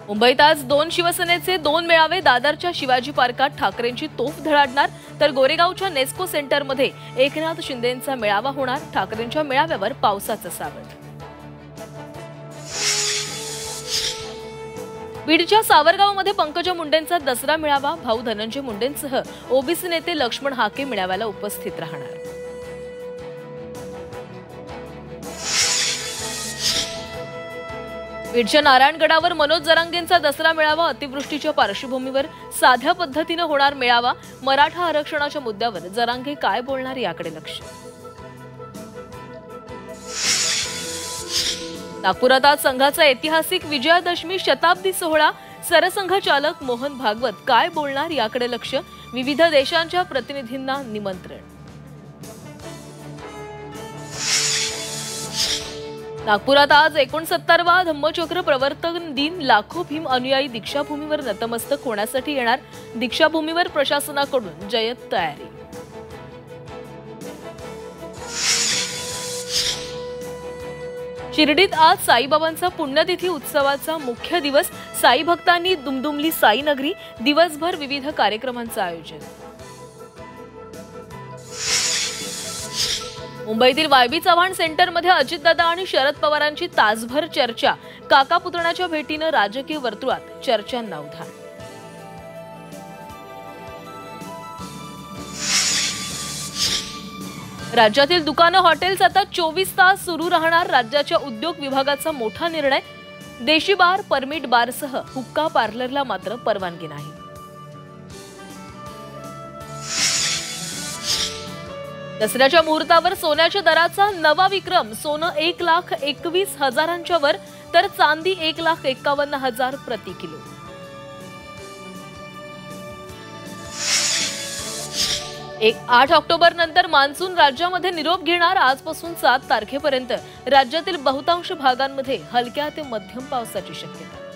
मुंबईत आज 2 शिवसेनेचे 2 मेळावे. दादरच्या शिवाजी पार्कात ठाकरेंची तोफ धडाडणार, तर गोरेगावच्या नेस्को सेंटरमध्ये एकनाथ शिंदेंचा मेळावा होणार. ठाकरेंच्या मेळाव्यावर पावसाचं सावट. बीडच्या सावरगावमध्ये पंकजा मुंडेंचा दसरा मेळावा. भाऊ धनंजय मुंडेंसह ओबीसी नेते लक्ष्मण हाके मेळाव्याला उपस्थित राहणार. बीडच्या नारायणगडावर मनोज जरांगेंचा दसरा मेळावा. अतिवृष्टीच्या पार्श्वभूमीवर साध्या पद्धतीने होणार मेळावा. मराठा आरक्षणाच्या मुद्द्यावर जरांगे काय बोलणार याकडे लक्ष. नागपुरात आज संघाचा ऐतिहासिक विजयादशमी शताब्दी सोहळा. सरसंघचालक मोहन भागवत काय बोलणार याकडे लक्ष. विविध देशांच्या प्रतिनिधींना निमंत्रण. नागपुरात आज 69वा धम्मचक्र प्रवर्तन दिन. लाखो भीम अनुयायी दीक्षाभूमीवर नतमस्तक होण्यासाठी येणार. दीक्षाभूमीवर प्रशासनाकडून जय्यत तयारी. शिर्डीत आज साईबाबांचा पुण्यतिथी उत्सवाचा मुख्य दिवस. साई भक्तांनी दुमदुमली साई नगरी. दिवसभर विविध कार्यक्रमांचं आयोजन. मुंबईतील वायबी चव्हाण सेंटरमध्ये अजितदादा आणि शरद पवारांची तासभर चर्चा. काका पुतण्याच्या भेटीनं राजकीय वर्तुळात चर्चांना उधाण. राज्यातील दुकानं, हॉटेल्स आता 24 तास सुरू राहणार. राज्याच्या उद्योग विभागाचा मोठा निर्णय. देशी बार, परमिट बारसह हुक्का पार्लरला मात्र परवानगी नाही. दसऱ्याच्या मुहूर्तावर सोन्याच्या दराचा नवा विक्रम. सोनं 1,21,000च्या वर, तर चांदी 1,51,000 प्रति किलो. एक 8 ऑक्टोबर नंतर मान्सून राज्यामध्ये निरोप घेणार. आजपासून 7 तारखेपर्यंत राज्यातील बहुतांश भागांमध्ये हलक्या ते मध्यम पावसाची शक्यता.